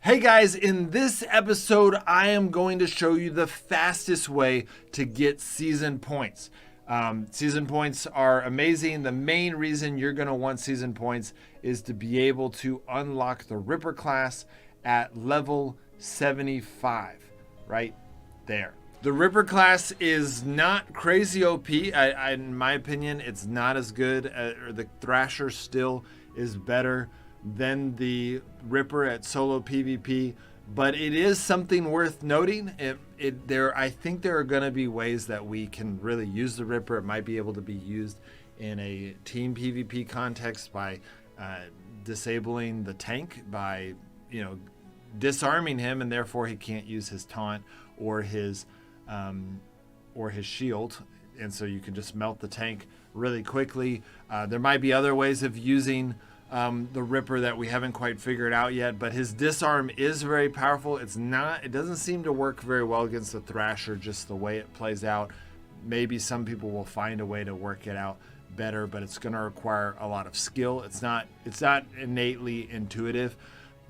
Hey guys, in this episode, I am going to show you the fastest way to get season points. Season points are amazing. The main reason you're going to want season points is to be able to unlock the Ripper class at level 75, right there. The Ripper class is not crazy OP. In my opinion, it's not as good, or the Thrasher still is better than the Ripper at solo PvP, but it is something worth noting. I think there are going to be ways that we can really use the Ripper. It might be able to be used in a team PvP context by disabling the tank, by disarming him, and therefore he can't use his taunt or his shield, and so you can just melt the tank really quickly. There might be other ways of using the Ripper that we haven't quite figured out yet, but his disarm is very powerful. It doesn't seem to work very well against the Thrasher, just the way it plays out. Maybe some people will find a way to work it out better, but it's going to require a lot of skill. It's not innately intuitive,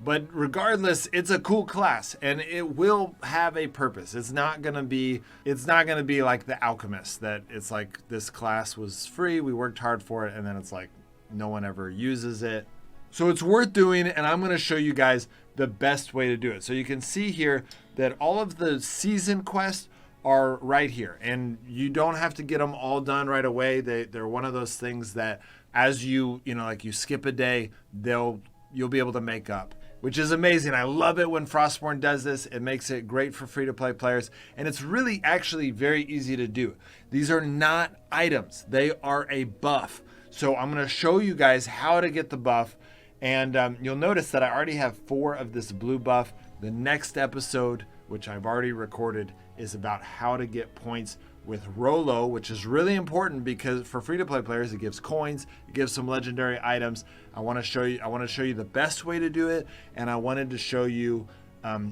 but regardless, it's a cool class and it will have a purpose. It's not going to be like the Alchemist, that it's like this class was free, we worked hard for it, and then it's like no one ever uses it. So it's worth doing, and I'm going to show you guys the best way to do it. So you can see here that all of the season quests are right here, and you don't have to get them all done right away. They're one of those things that as you skip a day, you'll be able to make up, which is amazing. I love it when Frostborn does this. It makes it great for free-to-play players, and it's really actually very easy to do. These are not items. They are a buff. So I'm going to show you guys how to get the buff, and you'll notice that I already have 4 of this blue buff. The next episode, which I've already recorded, is about how to get points with Rolo, which is really important because for free-to-play players, it gives coins, it gives some legendary items. I want to show you the best way to do it, and I wanted to show you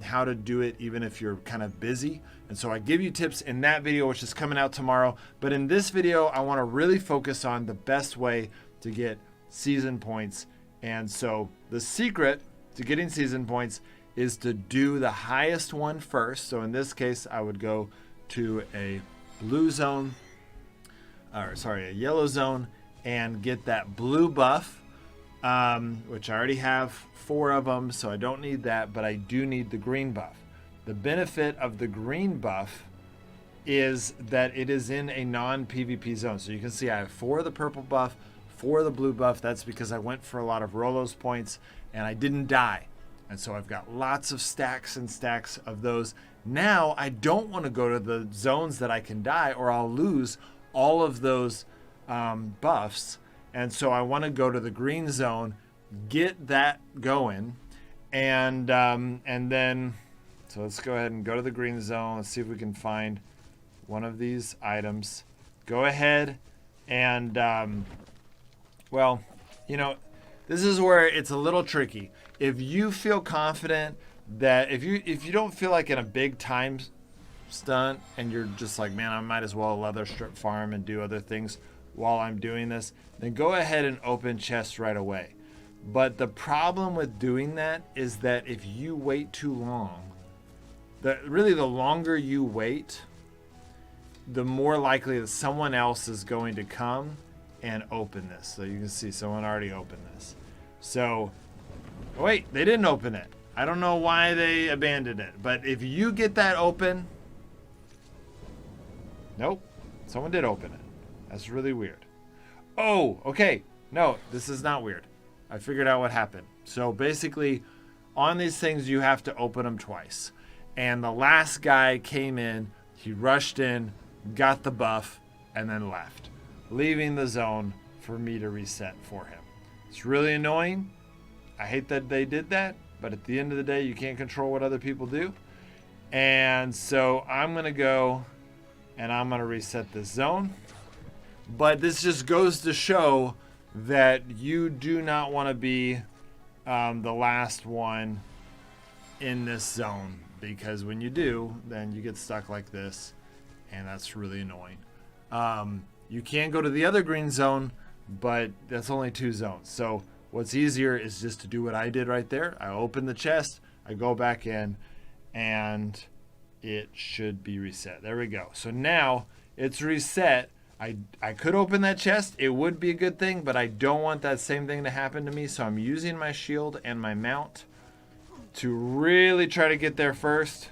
how to do it even if you're kind of busy. And so I give you tips in that video, which is coming out tomorrow. But in this video, I want to really focus on the best way to get season points. And so the secret to getting season points is to do the highest one first. So in this case, I would go to a yellow zone and get that blue buff, which I already have 4 of them, so I don't need that, but I do need the green buff. The benefit of the green buff is that it is in a non-PvP zone. So you can see I have 4 of the purple buff, 4 of the blue buff. That's because I went for a lot of Rolo's points and I didn't die. And so I've got lots of stacks and stacks of those. Now I don't want to go to the zones that I can die, or I'll lose all of those buffs. And so I want to go to the green zone, get that going, and then, so let's go ahead and go to the green zone. Let's see if we can find one of these items. Go ahead and, this is where it's a little tricky. If you feel confident that if you don't feel like in a big time stunt and you're just like, man, I might as well leather strip farm and do other things while I'm doing this, then go ahead and open chests right away. But the problem with doing that is that if you wait too long, the longer you wait, the more likely that someone else is going to come and open this. So you can see someone already opened this. So, wait, they didn't open it. I don't know why they abandoned it, but if you get that open, nope, someone did open it. That's really weird. Oh, okay. No, this is not weird. I figured out what happened. So basically, on these things, you have to open them twice. And the last guy came in, he rushed in, got the buff, and then left, leaving the zone for me to reset for him. It's really annoying. I hate that they did that, but at the end of the day, you can't control what other people do. And so I'm going to go and I'm going to reset this zone. But this just goes to show that you do not want to be the last one in this zone, because when you do, then you get stuck like this, and that's really annoying. You can go to the other green zone, but that's only 2 zones. So what's easier is just to do what I did right there. I opened the chest, I go back in, and it should be reset. There we go. So now it's reset. I could open that chest. It would be a good thing, but I don't want that same thing to happen to me. So I'm using my shield and my mount to really try to get there first.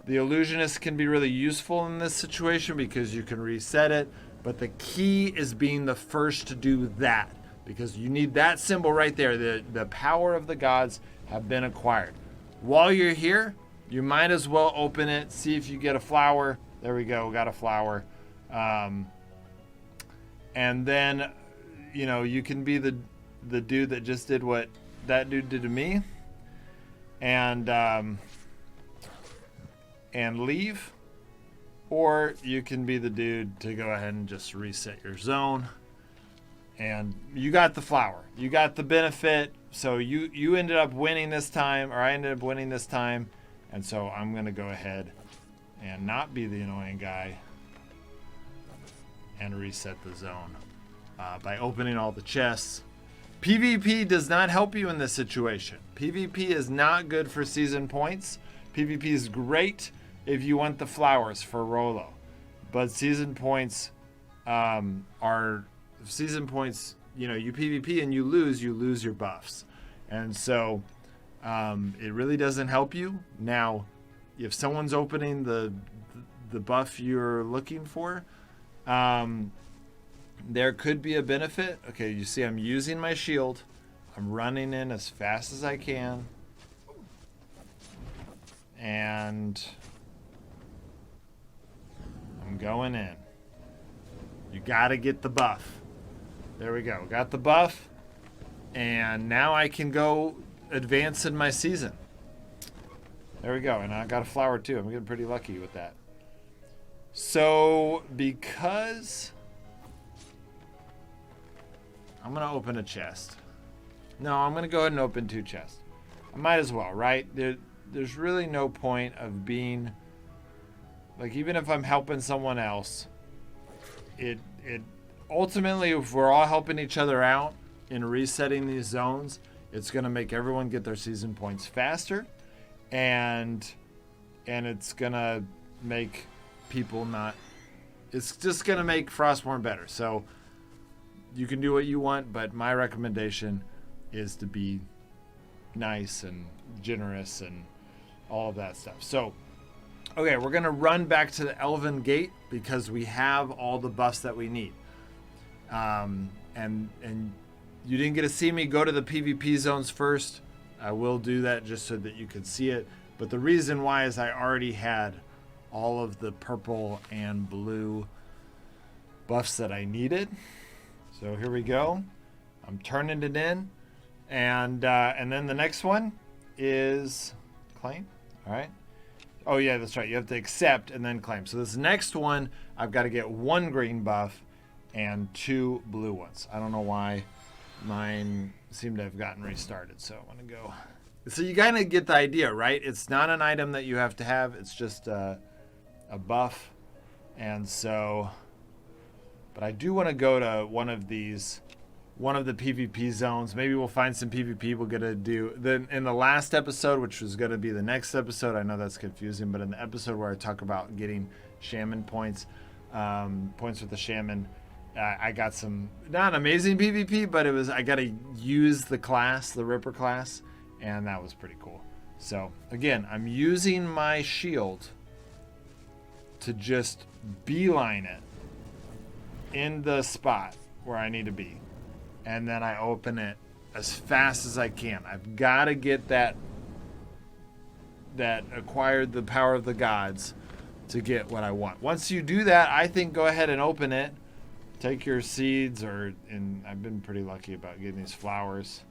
The illusionist can be really useful in this situation because you can reset it. But the key is being the first to do that, because you need that symbol right there. The power of the gods have been acquired. While you're here, you might as well open it, see if you get a flower. There we go, got a flower. And then, you know, you can be the dude that just did what that dude did to me, and leave. Or you can be the dude to go ahead and just reset your zone. And you got the flower. You got the benefit. So you ended up winning this time, or I ended up winning this time. And so I'm going to go ahead and not be the annoying guy and reset the zone by opening all the chests. PvP does not help you in this situation. PvP is not good for season points. PvP is great if you want the flowers for Rolo. But season points you know, you PvP and you lose your buffs. And so it really doesn't help you. Now, if someone's opening the buff you're looking for, there could be a benefit. Okay, you see I'm using my shield. I'm running in as fast as I can. And I'm going in. You gotta get the buff. There we go. Got the buff. And now I can go advance in my season. There we go. And I got a flower too. I'm getting pretty lucky with that. So, because I'm going to open a chest. No, I'm going to go ahead and open 2 chests. I might as well, right? There's really no point of being, like, even if I'm helping someone else, it ultimately, if we're all helping each other out in resetting these zones, it's going to make everyone get their season points faster, and it's going to make people not, it's just going to make Frostborn better. So you can do what you want, but my recommendation is to be nice and generous and all of that stuff. So, okay, we're going to run back to the Elven Gate because we have all the buffs that we need. And you didn't get to see me go to the PvP zones first. I will do that just so that you can see it. But the reason why is I already had all of the purple and blue buffs that I needed. So here we go. I'm turning it in. And then the next one is claim. All right. Oh, yeah, that's right. You have to accept and then claim. So this next one, I've got to get 1 green buff and 2 blue ones. I don't know why mine seem to have gotten restarted. So I want to go. So you kind of get the idea, right? It's not an item that you have to have. It's just a buff. And so, but I do want to go to one of the PvP zones. Maybe we'll find some PvP we're going to do. Then in the last episode, which was going to be the next episode, I know that's confusing, but in the episode where I talk about getting shaman points, points with the shaman, I got some, not amazing PvP, but I got to use the class, the Ripper class, and that was pretty cool. So again, I'm using my shield to just beeline it in the spot where I need to be. And then I open it as fast as I can. I've got to get that acquired the power of the gods to get what I want. Once you do that, I think go ahead and open it. Take your seeds, and I've been pretty lucky about getting these flowers.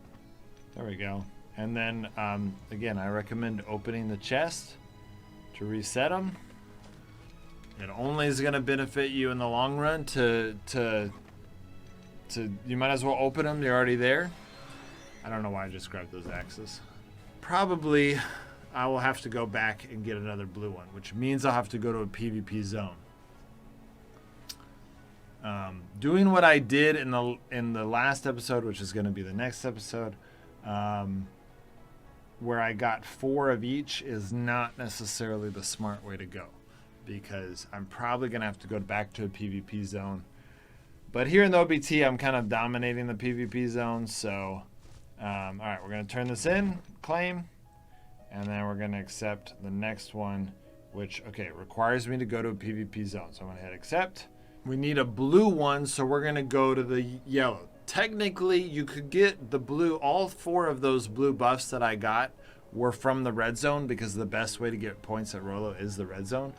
There we go. And then, again, I recommend opening the chest to reset them. It only is going to benefit you in the long run to you might as well open them. They're already there. I don't know why I just grabbed those axes. Probably I will have to go back and get another blue one, which means I'll have to go to a PvP zone. Doing what I did in the last episode, which is going to be the next episode, where I got 4 of each is not necessarily the smart way to go, because I'm probably going to have to go back to a PvP zone. But here in the OBT, I'm kind of dominating the PvP zone. So, all right, we're going to turn this in, claim, and then we're going to accept the next one, which, okay, requires me to go to a PvP zone. So I'm going to hit accept. We need a blue one, so we're going to go to the yellow. Technically, you could get the blue. All 4 of those blue buffs that I got were from the red zone, because the best way to get points at Rolo is the red zone.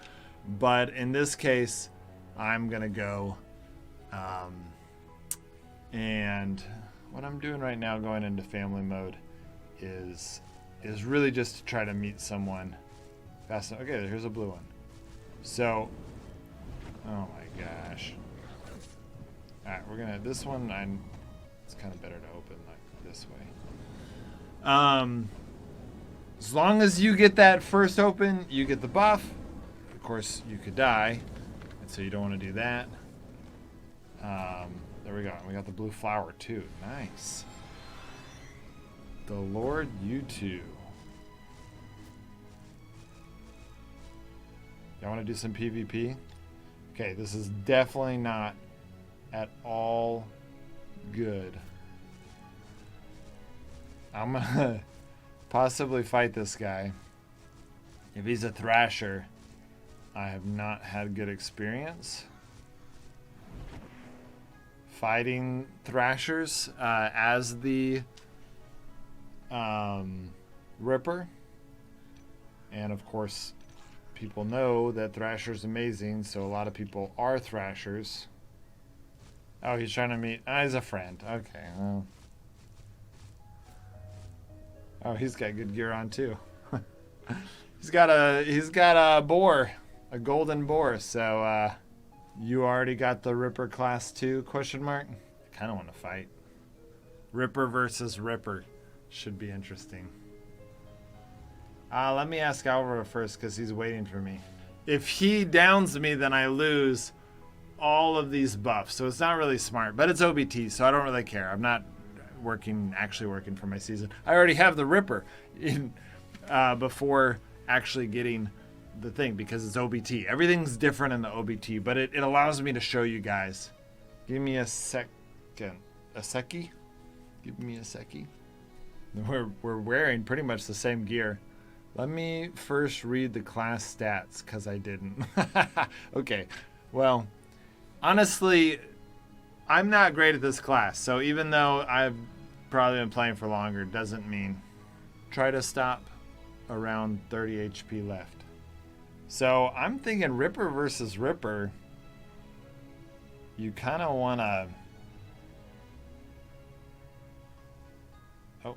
But in this case, I'm going to go... and what I'm doing right now, going into family mode, is really just to try to meet someone fast enough. Okay, here's a blue one. So, oh my gosh. All right, we're gonna, this one, it's kind of better to open like this way. As long as you get that first open, you get the buff. Of course, you could die, and so you don't want to do that. There we go. We got the blue flower too. Nice. The Lord, you too. Y'all want to do some PvP? Okay, this is definitely not at all good. I'm gonna possibly fight this guy. If he's a Thrasher, I have not had good experience fighting Thrashers as the Ripper. And of course, people know that Thrasher's amazing, so a lot of people are Thrashers. Oh, he's trying to meet... he's a friend. Okay, well. Oh, he's got good gear on too. He's got a boar, a golden boar. So you already got the Ripper class 2 question mark? I kind of want to fight. Ripper versus Ripper should be interesting. Let me ask Alvaro first, because he's waiting for me. If he downs me, then I lose all of these buffs. So it's not really smart, but it's OBT, so I don't really care. I'm not actually working for my season. I already have the Ripper in, before actually getting the thing, because it's OBT. Everything's different in the OBT, but it allows me to show you guys. Give me a second. A secchi? Give me a secchi. We're wearing pretty much the same gear. Let me first read the class stats, because I didn't. Okay, well, honestly, I'm not great at this class, so even though I've probably been playing for longer, doesn't mean. Try to stop around 30 HP left. So I'm thinking Ripper versus Ripper. You kind of want to... Oh.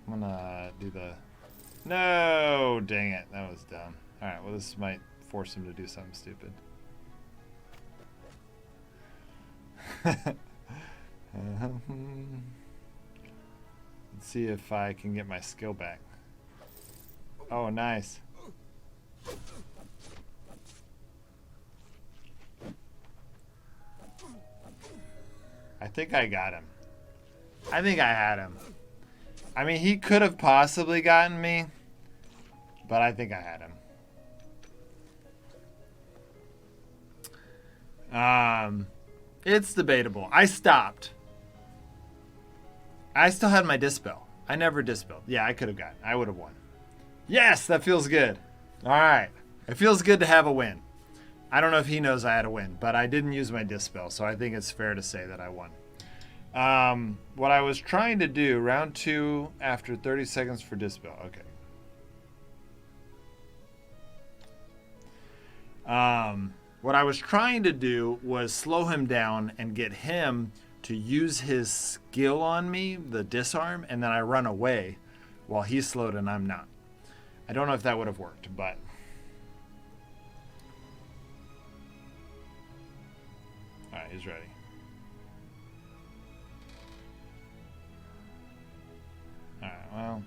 I'm going to do the... No! Dang it. That was dumb. Alright, well this might force him to do something stupid. Let's see if I can get my skill back. Oh, nice. I think I got him. I think I had him. I mean, he could have possibly gotten me, but I think I had him. It's debatable. I stopped. I still had my dispel. I never dispelled. Yeah, I could have gotten. I would have won. Yes, that feels good. All right. It feels good to have a win. I don't know if he knows I had a win, but I didn't use my dispel, so I think it's fair to say that I won. What I was trying to do, round 2 after 30 seconds for dispel. Okay. What I was trying to do was slow him down and get him to use his skill on me, the disarm, and then I run away while he's slowed and I'm not. I don't know if that would have worked, but... Alright, he's ready. Alright, well...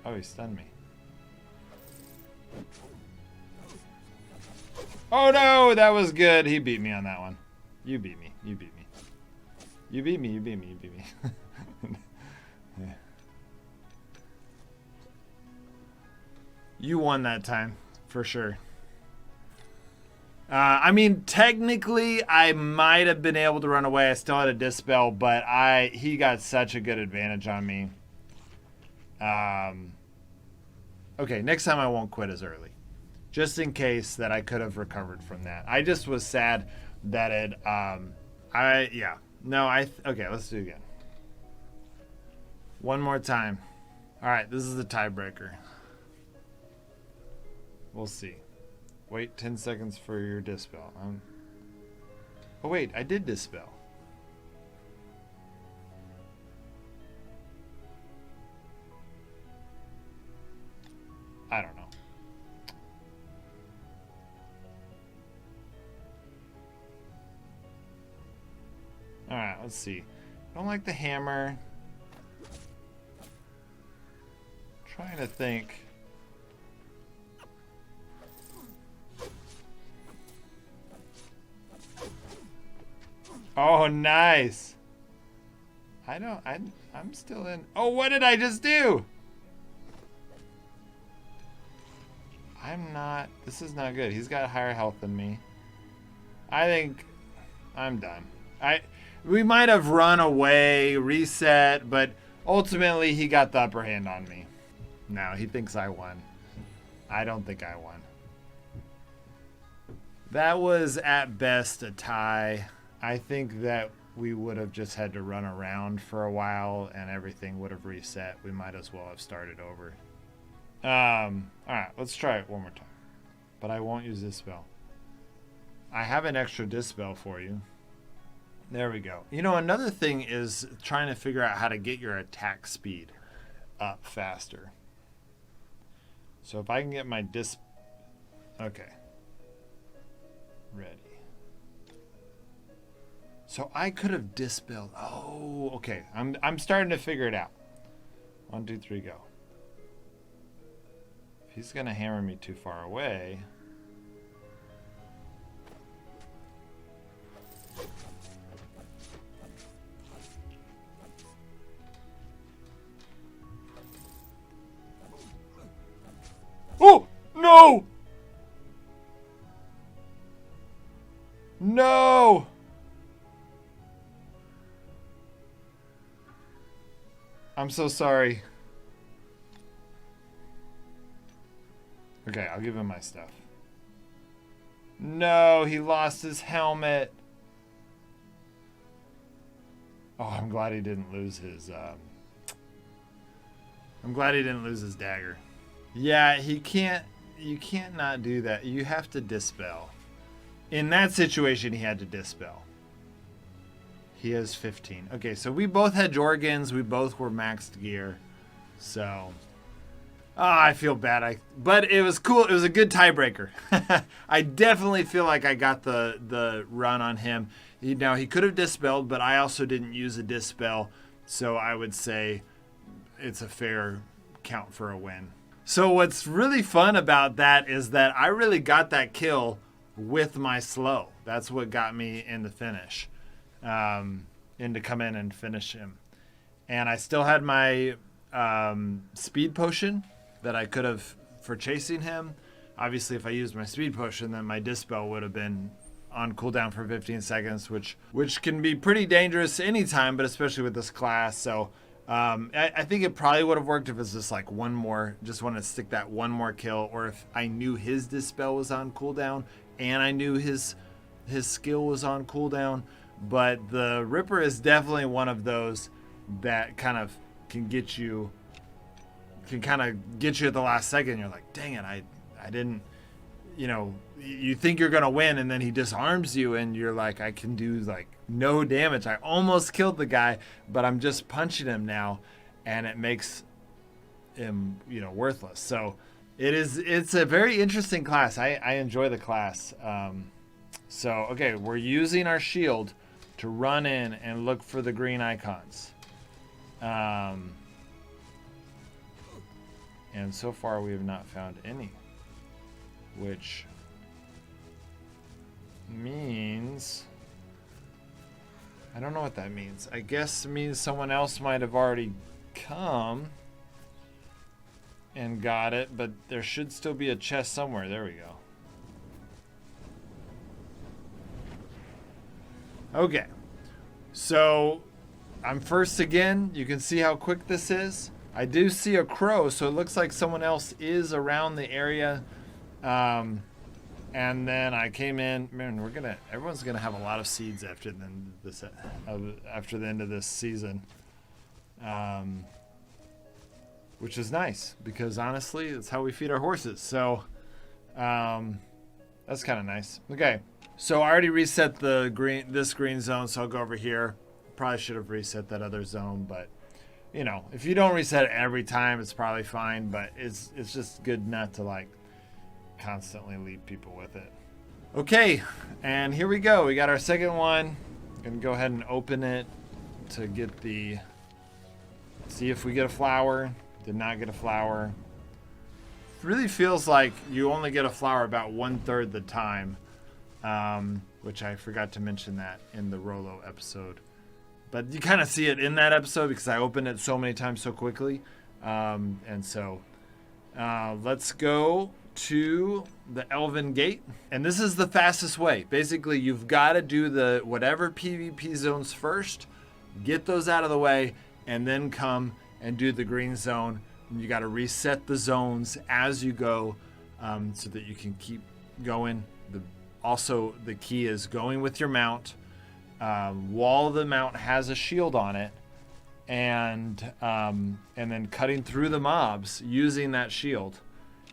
Oh, he stunned me. Oh no, that was good. He beat me on that one. You beat me. You beat me. You beat me. You beat me. You beat me. Yeah. You won that time, for sure. I mean, technically, I might have been able to run away. I still had a dispel, but he got such a good advantage on me. Okay, next time I won't quit as early. Just in case that I could have recovered from that. I just was sad that it, okay, let's do it again. One more time. All right, this is the tiebreaker. We'll see. Wait 10 seconds for your dispel. Oh wait, I did dispel. I don't know. Alright, let's see. I don't like the hammer. Trying to think. Oh, nice. I'm still in. Oh, what did I just do? This is not good. He's got higher health than me. I think I'm done. We might have run away, reset, but ultimately he got the upper hand on me. No, he thinks I won. I don't think I won. That was at best a tie. I think that we would have just had to run around for a while and everything would have reset. We might as well have started over. Alright, let's try it one more time. But I won't use this spell. I have an extra dispel for you. There we go. You know, another thing is trying to figure out how to get your attack speed up faster. So if I can get my Okay. Ready. So I could have dispelled. Oh, okay. I'm starting to figure it out. 1, 2, 3, go. If he's gonna hammer me too far away. Oh no! No! I'm so sorry. Okay, I'll give him my stuff. No, he lost his helmet. Oh, I'm glad he didn't lose his I'm glad he didn't lose his dagger. Yeah, you can't not do that. You have to dispel. In that situation, he had to dispel. He has 15. Okay, so we both had Jorgens. We both were maxed gear. So, I feel bad. But it was cool. It was a good tiebreaker. I definitely feel like I got the run on him. Now, he could have dispelled, but I also didn't use a dispel. So I would say it's a fair count for a win. So what's really fun about that is that I really got that kill with my slow. That's what got me in the finish. In to come in and finish him. And I still had my speed potion that I could have for chasing him. Obviously, if I used my speed potion, then my dispel would have been on cooldown for 15 seconds, which can be pretty dangerous anytime, but especially with this class. So I think it probably would have worked if it's just like one more, just wanted to stick that one more kill, or if I knew his dispel was on cooldown and I knew his skill was on cooldown. But the Ripper is definitely one of those that kind of can get you at the last second. You're like, dang it, I didn't, you think you're gonna win, and then he disarms you, and you're like, I can do like no damage. I almost killed the guy, but I'm just punching him now, and it makes him, worthless. So it's a very interesting class. I enjoy the class. So okay, we're using our shield to run in and look for the green icons. And so far we have not found any, which means, I don't know what that means. I guess it means someone else might have already come and got it, but there should still be a chest somewhere. There we go. Okay, so I'm first again. You can see how quick this is. I do see a crow, so it looks like someone else is around the area. And then I came in. Man, everyone's gonna have a lot of seeds after the end of this season, which is nice because honestly, that's how we feed our horses. So that's kind of nice. Okay, so I already reset this green zone, so I'll go over here. Probably should have reset that other zone, but you know, if you don't reset it every time, it's probably fine. But it's just good not to like constantly leave people with it. Okay, and here we go. We got our second one. Gonna go ahead and open it to see if we get a flower. Did not get a flower. Really feels like you only get a flower about 1/3 the time, which I forgot to mention that in the Rolo episode. But you kind of see it in that episode because I opened it so many times so quickly. And so let's go to the Elven Gate. And this is the fastest way. Basically, you've got to do the whatever PvP zones first, get those out of the way, and then come and do the green zone. And you got to reset the zones as you go so that you can keep going. Also, the key is going with your mount. While the mount has a shield on it, and then cutting through the mobs using that shield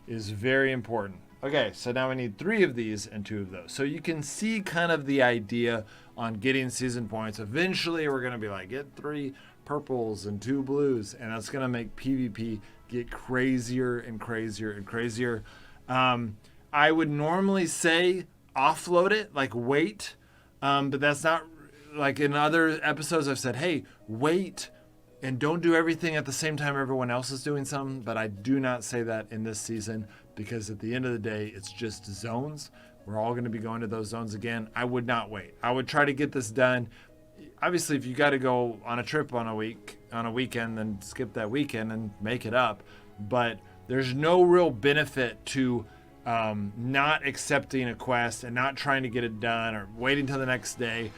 is very important. Okay, so now we need 3 of these and 2 of those. So you can see kind of the idea on getting season points. Eventually, we're going to be like, get 3 purples and 2 blues, and that's going to make PvP get crazier and crazier and crazier. I would normally say offload it, like wait, but that's not. Like in other episodes, I've said, hey, wait and don't do everything at the same time everyone else is doing something. But I do not say that in this season because at the end of the day, it's just zones. We're all going to be going to those zones again. I would not wait. I would try to get this done. Obviously, if you got to go on a trip on a weekend, then skip that weekend and make it up. But there's no real benefit to not accepting a quest and not trying to get it done or waiting till the next day.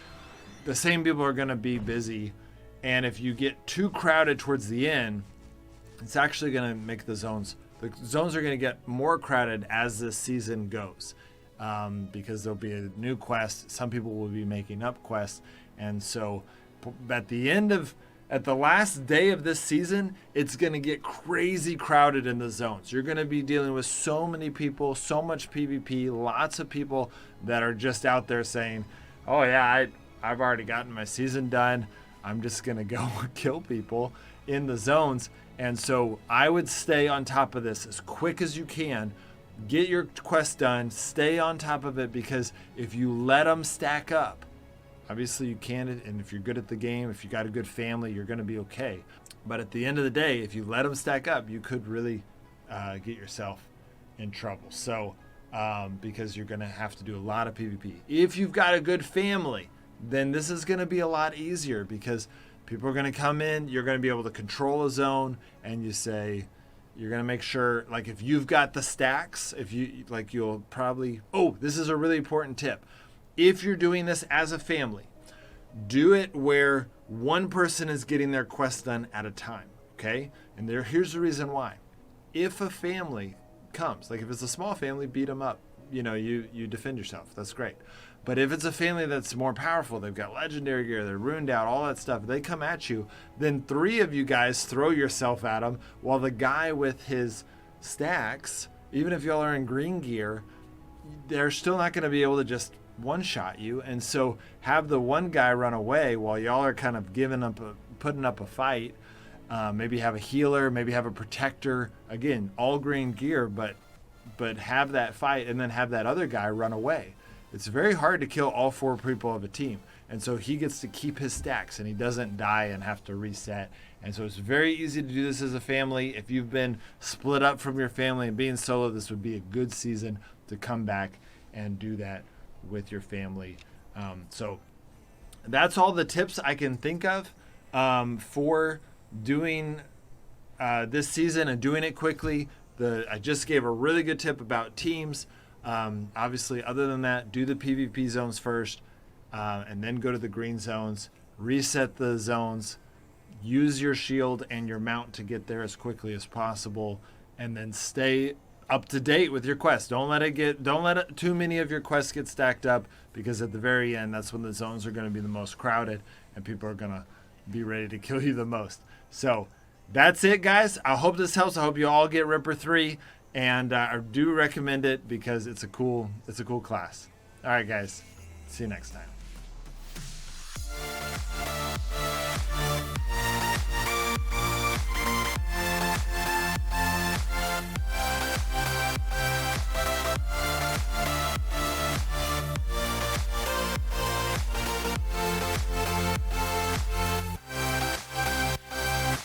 The same people are going to be busy, and if you get too crowded towards the end, it's actually going to make the zones are going to get more crowded as this season goes, because there'll be a new quest. Some people will be making up quests, and so at the last day of this season, it's going to get crazy crowded in the zones. You're going to be dealing with so many people, so much PvP, lots of people that are just out there saying, oh yeah, I've already gotten my season done. I'm just going to go kill people in the zones. And so I would stay on top of this as quick as you can. Get your quest done. Stay on top of it, because if you let them stack up, obviously you can. And if you're good at the game, if you got a good family, you're going to be okay. But at the end of the day, if you let them stack up, you could really get yourself in trouble. So because you're going to have to do a lot of PvP. If you've got a good family, then this is going to be a lot easier because people are going to come in. You're going to be able to control a zone, and you're going to make sure, like if you've got the stacks, you'll probably, this is a really important tip. If you're doing this as a family, do it where one person is getting their quest done at a time, okay? And here's the reason why. If a family comes, like if it's a small family, beat them up. You defend yourself. That's great. But if it's a family that's more powerful, they've got legendary gear, they're ruined out, all that stuff, they come at you, then 3 of you guys throw yourself at them while the guy with his stacks, even if y'all are in green gear, they're still not going to be able to just one-shot you. And so have the one guy run away while y'all are kind of putting up a fight. Maybe have a healer, maybe have a protector. Again, all green gear, but have that fight and then have that other guy run away. It's very hard to kill all 4 people of a team. And so he gets to keep his stacks and he doesn't die and have to reset. And so it's very easy to do this as a family. If you've been split up from your family and being solo, this would be a good season to come back and do that with your family. So that's all the tips I can think of for doing this season and doing it quickly. I just gave a really good tip about teams. Obviously, other than that, do the PvP zones first, and then go to the green zones. Reset the zones. Use your shield and your mount to get there as quickly as possible, and then stay up to date with your quests. Don't let too many of your quests get stacked up, because at the very end, that's when the zones are going to be the most crowded and people are going to be ready to kill you the most. So that's it, guys. I hope this helps. I hope you all get Ripper 3, and I do recommend it because it's a cool class. All right, guys. See you next time.